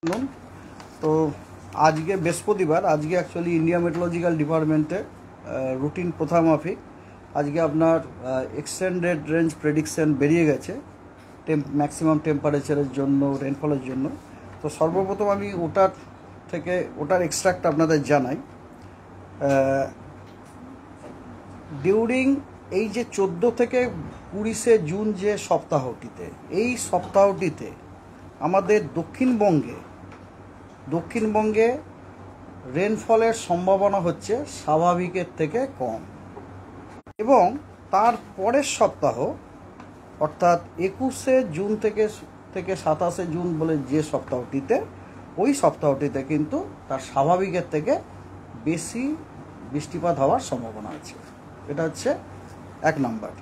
নুন তো আজকে বৃহস্পতিবার আজকে অ্যাকচুয়ালি ইন্ডিয়া মেট্রোলজিক্যাল ডিপার্টমেন্টে রুটিন প্রথা মাফিক আজকে আপনার এক্সটেন্ডেড রেঞ্জ প্রেডিকশন বেরিয়ে গেছে ম্যাক্সিমাম টেম্পারেচারের জন্য রেনফলের জন্য। তো সর্বপ্রথম আমি ওটার এক্সট্রাক্ট আপনাদের জানাই। ডিউরিং এই যে 14 থেকে 20 জুন যে সপ্তাহটিতে এই সপ্তাহটিতে আমাদের দক্ষিণবঙ্গে রেনফলের সম্ভাবনা হচ্ছে স্বাভাবিকের থেকে কম, এবং তার পরের সপ্তাহ অর্থাৎ 21 জুন থেকে 27 জুন বলে যে সপ্তাহটিতে ওই সপ্তাহটিতে কিন্তু তার স্বাভাবিকের থেকে বেশি বৃষ্টিপাত হওয়ার সম্ভাবনা আছে। এটা হচ্ছে এক নাম্বার।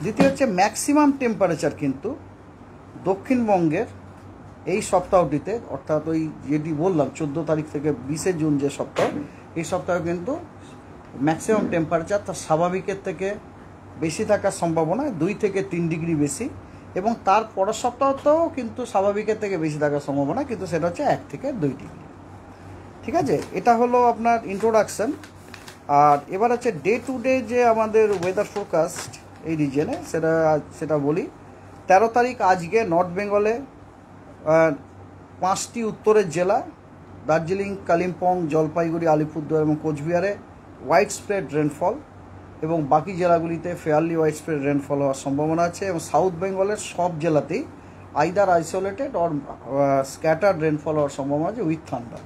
দ্বিতীয় হচ্ছে ম্যাক্সিমাম টেম্পারেচার কিন্তু দক্ষিণবঙ্গের এই সপ্তাহটিতে অর্থাৎ ওই যেটি বললাম 14 তারিখ থেকে 20 জুন যে সপ্তাহ, এই সপ্তাহে কিন্তু ম্যাক্সিমাম টেম্পারেচার তার স্বাভাবিকের থেকে বেশি থাকার সম্ভাবনা 2 থেকে 3 ডিগ্রি বেশি, এবং তার পরের সপ্তাহতেও কিন্তু স্বাভাবিকের থেকে বেশি থাকার সম্ভাবনা, কিন্তু সেটা হচ্ছে 1 থেকে 2 ডিগ্রি। ঠিক আছে, এটা হলো আপনার ইন্ট্রোডাকশন। আর এবার হচ্ছে ডে টু ডে যে আমাদের ওয়েদার ফোরকাস্ট এই রিজনে সেটা বলি। 13 তারিখ আজকে নর্থ বেঙ্গলে 5টি উত্তরের জেলা দার্জিলিং, কালিম্পং, জলপাইগুড়ি, আলিপুরদুয়ার এবং কোচবিহারে হোয়াইট স্প্রেড রেনফল, এবং বাকি জেলাগুলিতে ফেয়ারলি হোয়াইট স্প্রেড রেনফল হওয়ার সম্ভাবনা আছে। এবং সাউথ বেঙ্গলের সব জেলাতেই either isolated or scattered rainfall হওয়ার সম্ভাবনা আছে উইথ থান্ডার।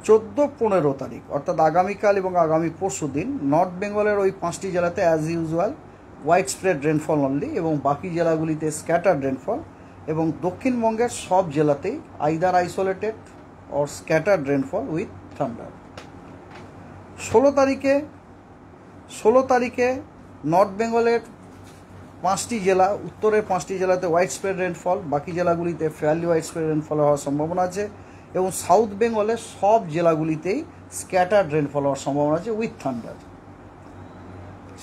14-15 তারিখ অর্থাৎ আগামীকাল এবং আগামী পরশু দিন নর্থ বেঙ্গলের ওই 5টি জেলাতে as usual white spread rainfall only, এবং বাকি জেলাগুলিতে স্ক্যাটার্ড রেনফল, এবং দক্ষিণবঙ্গের সব জেলাতেই either isolated or scattered rainfall with thunder. 16 তারিখে নর্থ বেঙ্গলের 5টি জেলা, উত্তরের 5টি জেলাতে হোয়াইট স্প্রেড রেনফল, বাকি জেলাগুলিতে ফেয়ারলি হোয়াইট স্প্রেড রেনফল হওয়ার সম্ভাবনা আছে, এবং সাউথ বেঙ্গলের সব জেলাগুলিতেই স্ক্যাটার্ড রেনফল হওয়ার সম্ভাবনা আছে উইথ থান্ডার।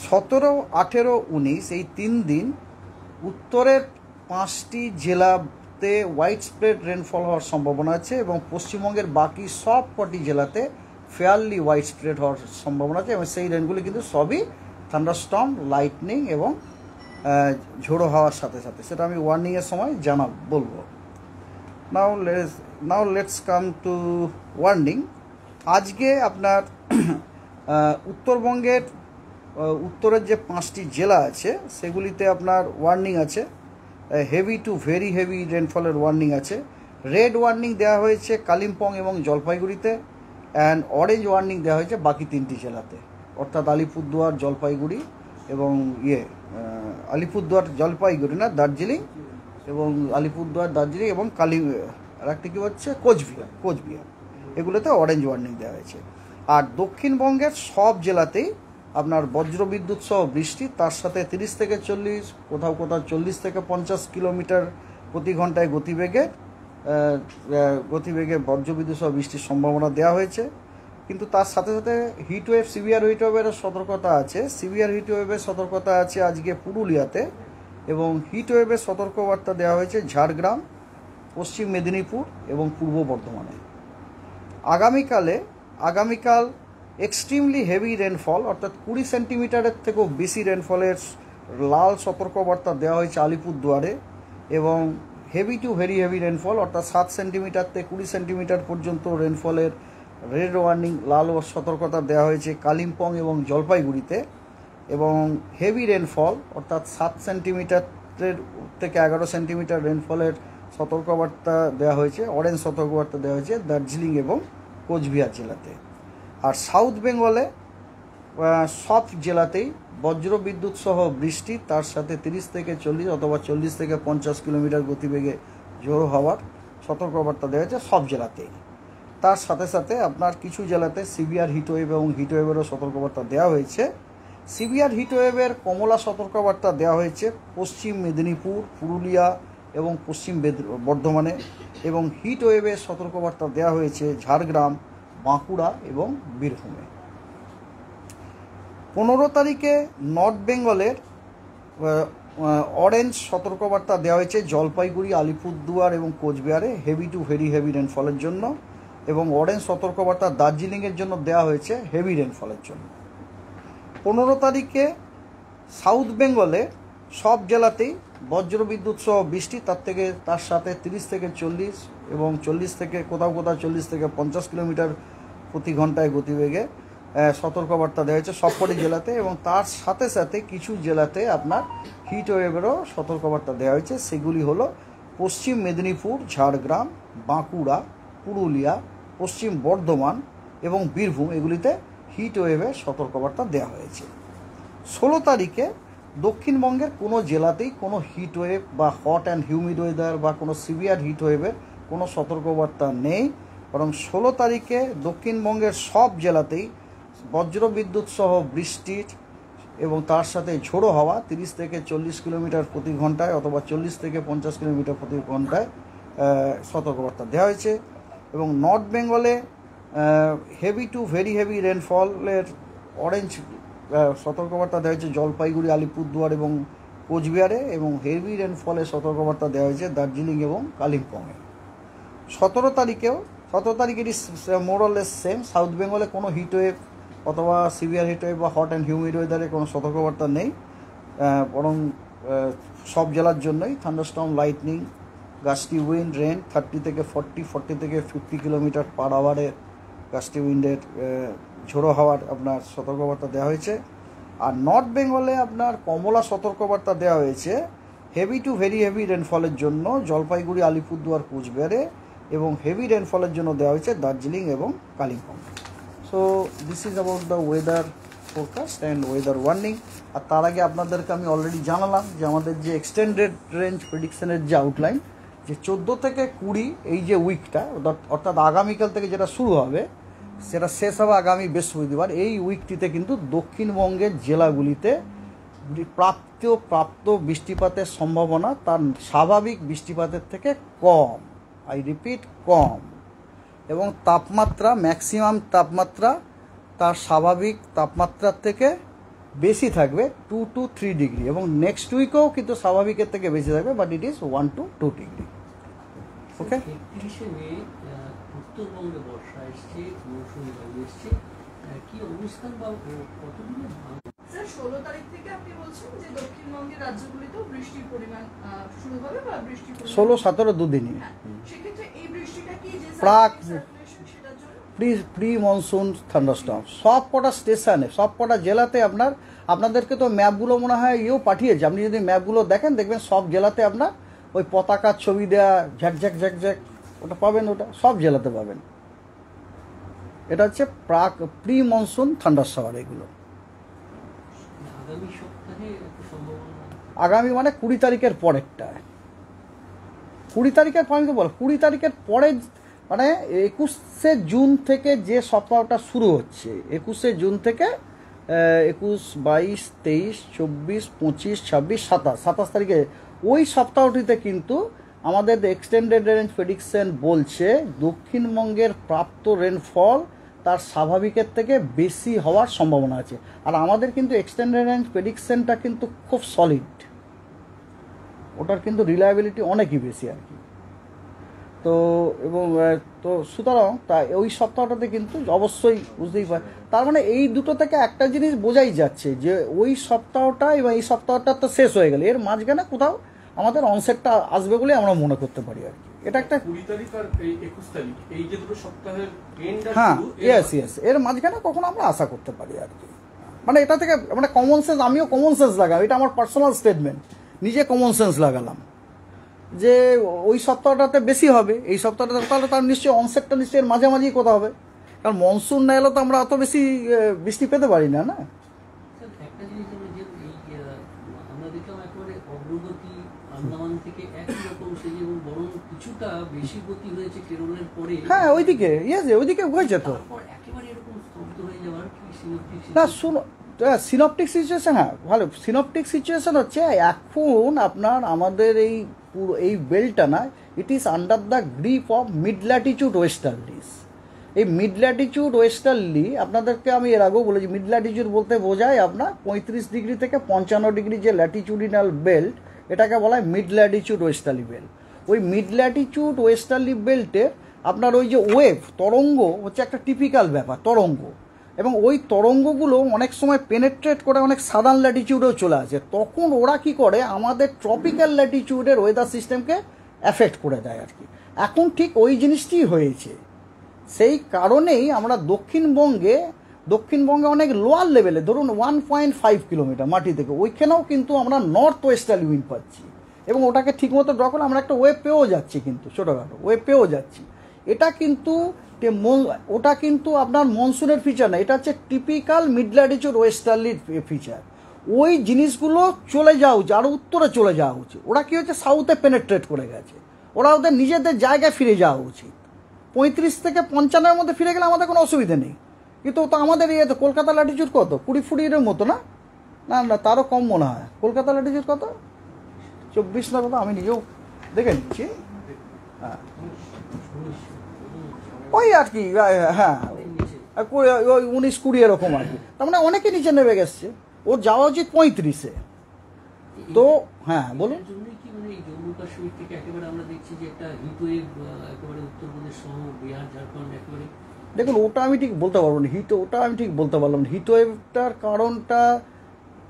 17, 18, 19 এই 3 দিন উত্তরের 5টি জেলাতে হোয়াইট স্প্রেড রেনফল হওয়ার সম্ভাবনা আছে, এবং পশ্চিমবঙ্গের বাকি সব কটি জেলাতে ফেয়ারলি হোয়াইট স্প্রেড হওয়ার সম্ভাবনা আছে, এবং সেই রেনগুলি কিন্তু সবই থান্ডারস্টর্ম, লাইটনিং এবং ঝোড়ো হওয়ার সাথে সাথে, সেটা আমি ওয়ার্নিংয়ের সময় বলবো। Now let's come to warning. আজকে আপনার উত্তরবঙ্গের উত্তরের যে 5টি জেলা আছে সেগুলিতে আপনার ওয়ার্নিং আছে, হেভি টু ভেরি হেভি রেনফলের ওয়ার্নিং আছে। রেড ওয়ার্নিং দেওয়া হয়েছে কালিম্পং এবং জলপাইগুড়িতে, অ্যান্ড অরেঞ্জ ওয়ার্নিং দেওয়া হয়েছে বাকি 3টি জেলাতে, অর্থাৎ আলিপুরদুয়ার, জলপাইগুড়ি এবং আলিপুরদুয়ার জলপাইগুড়ি না দার্জিলিং, এবং আলিপুরদুয়ার দার্জিলিং এবং আর একটা কী হচ্ছে কোচবিহার, এগুলোতে অরেঞ্জ ওয়ার্নিং দেওয়া হয়েছে। আর দক্ষিণবঙ্গের সব জেলাতেই আপনার বজ্রবিদ্যুৎ সহ বৃষ্টি, তার সাথে 30 থেকে 40, কোথাও 40 থেকে 50 কিলোমিটার প্রতি ঘন্টায় গতিবেগে বজ্রবিদ্যুৎ সহ বৃষ্টির সম্ভাবনা দেওয়া হয়েছে। কিন্তু তার সাথে সাথে সিভিয়ার হিটওয়েভের সতর্কতা আছে। সিভিয়ার হিটওয়েভের সতর্কতা আছে আজকে পুরুলিয়াতে, এবং হিটওয়েভের সতর্কবার্তা দেওয়া হয়েছে ঝাড়গ্রাম, পশ্চিম মেদিনীপুর এবং পূর্ব বর্ধমানে। আগামীকাল এক্সট্রিমলি হেভি রেনফল অর্থাৎ 20 সেন্টিমিটারের থেকেও বেশি রেনফলের লাল সতর্কবার্তা দেওয়া হয়েছে আলিপুরদুয়ারে, এবং heavy to very heavy rainfall অর্থাৎ 7 সেন্টিমিটার থেকে 20 সেন্টিমিটার পর্যন্ত রেনফলের রেড ওয়ার্নিং, লাল সতর্কতা দেওয়া হয়েছে কালিম্পং এবং জলপাইগুড়িতে, এবং হেভি রেনফল অর্থাৎ 7 সেন্টিমিটারের থেকে 11 সেন্টিমিটার রেনফলের সতর্কবার্তা দেওয়া হয়েছে, অরেঞ্জ সতর্কবার্তা দেওয়া হয়েছে দার্জিলিং এবং কোচবিহার জেলাতে। আর সাউথ বেঙ্গলে সব জেলাতেই বজ্রবিদ্যুৎ সহ বৃষ্টি, তার সাথে 30 থেকে 40 অথবা 40 থেকে 50 কিলোমিটার গতিবেগে ঝোড়ো হওয়ার সতর্কবার্তা দেওয়া হয়েছে সব জেলাতেই। তার সাথে সাথে আপনার কিছু জেলাতে সিভিয়ার হিটওয়েভ এবং হিটওয়েভেরও সতর্কবার্তা দেওয়া হয়েছে। সিভিয়ার হিটওয়েভের কমলা সতর্কবার্তা দেওয়া হয়েছে পশ্চিম মেদিনীপুর, পুরুলিয়া এবং পশ্চিম বর্ধমানে, এবং হিটওয়েভের সতর্কবার্তা দেওয়া হয়েছে ঝাড়গ্রাম, বাঁকুড়া এবং বীরভূমে। 15 তারিখে নর্থ বেঙ্গলের অরেঞ্জ সতর্কবার্তা দেওয়া হয়েছে জলপাইগুড়ি, আলিপুরদুয়ার এবং কোচবিহারে হেভি টু ভেরি হেভি রেনফলের জন্য, এবং অরেঞ্জ সতর্কবার্তা দার্জিলিংয়ের জন্য দেওয়া হয়েছে হেভি রেনফলের জন্য। 15 তারিখে সাউথ বেঙ্গলে সব জেলাতেই বজ্রবিদ্যুৎ সহ বৃষ্টি, তার সাথে 30 থেকে 40 এবং 40 থেকে কোথাও 40 থেকে 50 কিলোমিটার প্রতি ঘন্টায় গতিবেগে সতর্কবার্তা দেওয়া হয়েছে সবকটি জেলাতে, এবং তার সাথে সাথে কিছু জেলাতে আপনার হিট ওয়েভেরও সতর্কবার্তা দেওয়া হয়েছে। সেগুলি হলো পশ্চিম মেদিনীপুর, ঝাড়গ্রাম, বাঁকুড়া, পুরুলিয়া, পশ্চিম বর্ধমান এবং বীরভূম, এগুলিতে হিট ওয়েভের সতর্কবার্তা দেওয়া হয়েছে। 16 তারিখে দক্ষিণবঙ্গের কোনো জেলাতেই কোনো হিট ওয়েভ বা হট অ্যান্ড হিউমিড ওয়েদার বা কোনো সিভিয়ার হিট ওয়েভের কোনো সতর্কবার্তা নেই, বরং 16 তারিখে দক্ষিণবঙ্গের সব জেলাতেই বজ্রবিদ্যুৎ সহ বৃষ্টির এবং তার সাথে ঝোড়ো হাওয়া 30 থেকে 40 কিলোমিটার প্রতি ঘন্টায় অথবা 40 থেকে 50 কিলোমিটার প্রতি ঘন্টায় সতর্কবার্তা দেওয়া হয়েছে। এবং নর্থ বেঙ্গলে হেভি টু ভেরি হেভি রেনফলের অরেঞ্জ সতর্কবার্তা দেওয়া হয়েছে জলপাইগুড়ি, আলিপুরদুয়ার এবং কোচবিহারে, এবং হেভি রেনফলের সতর্কবার্তা দেওয়া হয়েছে দার্জিলিং এবং কালিম্পংয়ে। 17 তারিখেরই মোরলেস সেম, সাউথ বেঙ্গলে কোনো হিট ওয়েভ অথবা সিভিয়ার হিট ওয়েভ বা হট অ্যান্ড হিউমিড ওয়েদারে কোনো সতর্কবার্তা নেই, বরং সব জেলার জন্যই thunderstorm, lightning, gusty wind, rain 30 থেকে 40 থেকে 50 কিলোমিটার পার আওয়ারের গাস্টি উইন্ডের ঝোড়ো হাওয়ার আপনার সতর্কবার্তা দেওয়া হয়েছে। আর নর্থ বেঙ্গলে আপনার কমলা সতর্কবার্তা দেওয়া হয়েছে হেভি টু ভেরি হেভি রেনফলের জন্য জলপাইগুড়ি, আলিপুরদুয়ার, কোচবিহারে, এবং হেভি রেনফলের জন্য দেওয়া হয়েছে দার্জিলিং এবং Kalimpong. So this is about the weather forecast and weather warning. আর তার আগে আপনাদেরকে আমি অলরেডি জানালাম যে আমাদের যে এক্সটেন্ডেড রেঞ্জ প্রেডিকশনের যে আউটলাইন, যে 14 থেকে 20 এই যে উইকটা, অর্থাৎ আগামীকাল থেকে যেটা শুরু হবে সেটা শেষ হবে আগামী বৃহস্পতিবার, এই উইকটিতে কিন্তু দক্ষিণবঙ্গের জেলাগুলিতে প্রাপ্ত বৃষ্টিপাতের সম্ভাবনা তার স্বাভাবিক বৃষ্টিপাতের থেকে কম, আই রিপিট কম, এবং তাপমাত্রা ম্যাক্সিমাম তাপমাত্রা তার স্বাভাবিক তাপমাত্রার থেকে বেশি থাকবে 2 to 3 ডিগ্রি, এবং নেক্সট উইকেও কিন্তু স্বাভাবিকের থেকে বেশি থাকবে, but it is 1 to 2 degree. Okay, 31শে মে উত্তরবঙ্গে বর্ষা এসছে, মৌসুমী বায়ু এসছে, কি অবস্থান বা কতদিনের? স্যার 16 তারিখ থেকে আপনি বলছেন যে দক্ষিণবঙ্গের রাজ্যগুলিতেও বৃষ্টির পরিমাণ শুরু হবে বা বৃষ্টির পরিমাণ 16-17 দুদিনই। সেক্ষেত্রে এই বৃষ্টিটা কি যে প্রাক সেটার জন্য প্রি মনসুন থান্ডারস্টর্ম সব কটা স্টেশনে, সব কটা জেলাতে আপনাদেরকে তো ম্যাপগুলো মনে হয় পাঠিয়েছে, আপনি যদি ম্যাপগুলো দেখেন দেখবেন সব জেলাতে আপনার ওই পতাকার ছবি দেওয়া ঝ্যাকঝ্যাক ঝ্যাকঝ্যাক ওটা পাবেন, ওটা সব জেলাতে পাবেন। এটা হচ্ছে প্রি মনসুন থান্ডারস্টর্ম। এগুলো আগামী সপ্তাহে আগামী মানে 20 তারিখের পরেরটা, 20 তারিখের পরে, 20 তারিখের পরে মানে 21শে জুন থেকে যে সপ্তাহটা শুরু হচ্ছে, 21শে জুন থেকে 21, 22, 23, 24, 25, 26, 27 তারিখে ওই সপ্তাহটিতে কিন্তু আমাদের এক্সটেন্ডেড রেঞ্জ প্রেডিকশন বলছে দক্ষিণবঙ্গের প্রাপ্ত রেনফল তার স্বাভাবিকের থেকে বেশি হওয়ার সম্ভাবনা আছে। আর আমাদের কিন্তু এক্সটেন্ডেড রেঞ্জ প্রেডিকশনটা কিন্তু খুব সলিড, ওটার কিন্তু রিলায়েবিলিটি অনেকই বেশি আর কি। তো এবং তো সুতরাং তাই ওই সপ্তাহটাতে কিন্তু অবশ্যই বুঝতেই পারে, তার মানে এই দুটো থেকে একটা জিনিস বোঝাই যাচ্ছে যে ওই সপ্তাহটা এবং এই সপ্তাহটা তো শেষ হয়ে গেলে এর মাঝখানে কোথাও আমাদের অনসেটটা আসবে বলে আমরা মনে করতে পারি আর কি। এটা একটা 20 তারিখ আর 21 তারিখ এই যে দুটো সপ্তাহের এন্ড হ্যাঁ ইয়েস এর মাঝখানে কখনো আমরা আশা করতে পারি আর কি। মানে এটা থেকে মানে কমন সেন্স, আমিও কমন সেন্স লাগাম, এটা আমার পার্সোনাল স্টেটমেন্ট, নিজে কমন সেন্স লাগালাম যে ওই সপ্তাহটাতে বেশি হবে, এই সপ্তাহটাতে তাহলে তার নিশ্চয়ই অনসেটটা নিশ্চয়ই এর মাঝামাঝি কোথাও হবে, কারণ মনসুন না এলে তো আমরা অত বেশি বৃষ্টি পেতে পারি না। না একটা জিনিস আমরা দেখলাম একেবারে অগ্রগতি আন্দামান থেকে একই রকম সেই এবং বরং কিছুটা বেশি গতি হয়েছে কেরলের পরে, হ্যাঁ ওইদিকে ওইদিকে হয়েছে তো, তারপর একেবারে এরকম স্তব্ধ হয়ে যাওয়ার কি সিনোপটিক না শুনো সিনপটিক সিচুয়েশন, হ্যাঁ ভালো সিনপটিক সিচুয়েশন হচ্ছে এখন আপনার আমাদের এই পুরো এই বেল্টটা না, it is under the grip of mid latitude westerlies, এই মিড ল্যাটিচিউড ওয়েস্টার্লি আপনাদেরকে আমি এর আগেও বলেছি, মিড ল্যাটিচিউড বলতে বোঝায় আপনার 35 ডিগ্রি থেকে 55 ডিগ্রি যে ল্যাটিচিউডিনাল বেল্ট, এটাকে বলা হয় মিড ল্যাটিচিউড ওয়েস্টার্লি বেল্ট। ওই মিড ল্যাটিচিউড ওয়েস্টার্লি বেল্টের আপনার ওই যে ওয়েভ তরঙ্গ হচ্ছে একটা টিপিক্যাল ব্যাপার, তরঙ্গ, এবং ওই তরঙ্গগুলো অনেক সময় পেনেট্রেট করে অনেক সাদার্ন ল্যাটিচিউডেও চলে আসে। তখন ওরা কি করে আমাদের ট্রপিক্যাল ল্যাটিচিউডের ওয়েদার সিস্টেমকে অ্যাফেক্ট করে দেয় আর কি। এখন ঠিক ওই জিনিসটি হয়েছে, সেই কারণেই আমরা দক্ষিণবঙ্গে অনেক লোয়ার লেভেলে, ধরুন 1.5 কিলোমিটার মাটি থেকে, ওইখানেও কিন্তু আমরা নর্থ ওয়েস্টার্লি উইন্ড পাচ্ছি, এবং ওটাকে ঠিকমতো ড্র করলে আমরা একটা ওয়েভ পেয়েও যাচ্ছি, কিন্তু ছোটোখাটো ওয়েভ পেয়েও যাচ্ছি। এটা কিন্তু ওটা কিন্তু আপনার মনসুনের ফিচার না, এটা হচ্ছে টিপিক্যাল মিড ল্যাটিচিউড ওয়েস্টার্লির ফিচার। ওই জিনিসগুলো চলে যাওয়া উচিত, আরও উত্তরে চলে যাওয়া উচিত। ওরা কী হচ্ছে, সাউথে পেনেট্রেট করে গেছে, ওরা ওদের নিজেদের জায়গায় ফিরে যাওয়া উচিত। 35 থেকে 55-এর মধ্যে ফিরে গেলে আমাদের কোনো অসুবিধা নেই, কিন্তু তো আমাদের তো কলকাতা ল্যাটিচিউড কত, 20-20-এর মতো না, না না তারও কম মনে হয়। কলকাতা ল্যাটিচিউড কত, 24 না কত, আমি নিজেও দেখে নিচ্ছি। হ্যাঁ ওই আর কি, হ্যাঁ ওই 19-20 এরকম আর কি, তার মানে অনেকে নিচে নেমে গেছে, ওর যাওয়া উচিত 35-এ। তো হ্যাঁ বলুন। কি মানে এই জম্মু কাশ্মীর থেকে একেবারে আমরা দেখছি যে একটা হিট ওয়েভ একেবারে উত্তরপ্রদেশ সহ বিহার ঝাড়খণ্ড একেবারে, দেখুন ওটা আমি ঠিক বলতে পারবো না, ওটা আমি ঠিক বলতে পারলাম না। হিট ওয়েভটার কারণটা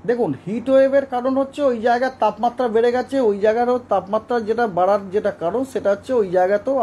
দেখুন, হিট ওয়েভের কারণ হচ্ছে ওই জায়গার তাপমাত্রা বেড়ে গেছে, ওই জায়গারও তাপমাত্রা যেটা বাড়ার যেটা কারণ সেটা হচ্ছে ওই জায়গাতেও